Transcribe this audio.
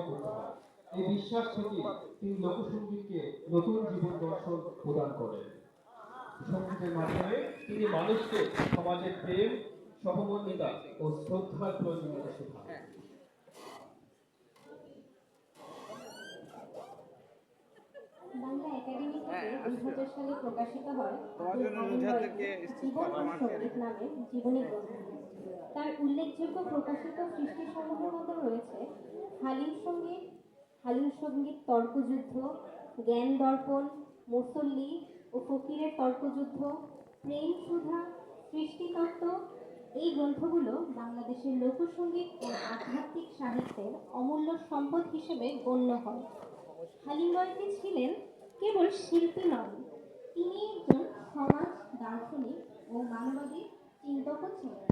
করতে হয়। এই বিশ্বাস থেকে তিনি লোকসঙ্গীতকে নতুন জীবন দর্শন প্রদান করেন। সঙ্গীতের মাধ্যমে তিনি মানুষকে সমাজের প্রেম, সহমর্মিতা ও শ্রদ্ধার প্রয়োজনীয়তা শেখান। বাংলা একাডেমি থেকে ২০০০ সালে প্রকাশিত হয় জীবন ও সঙ্গীত নামের জীবনী গ্রন্থ। তার উল্লেখযোগ্য প্রকাশিত সৃষ্টিসমূহের মধ্যে রয়েছে হালিম সঙ্গীত তর্কযুদ্ধ, জ্ঞান দর্পণ, মুসল্লি ও ফকিরের তর্কযুদ্ধ, প্রেম সুধা, সৃষ্টিতত্ত্ব। এই গ্রন্থগুলো বাংলাদেশের লোকসঙ্গীত ও আধ্যাত্মিক সাহিত্যের অমূল্য সম্পদ হিসেবে গণ্য হয়। হালিম বয়াতি ছিলেন কেবল শিল্পী নন, তিনি একজন সমাজ দার্শনিক ও মানবাদী চিন্তকও ছিলেন।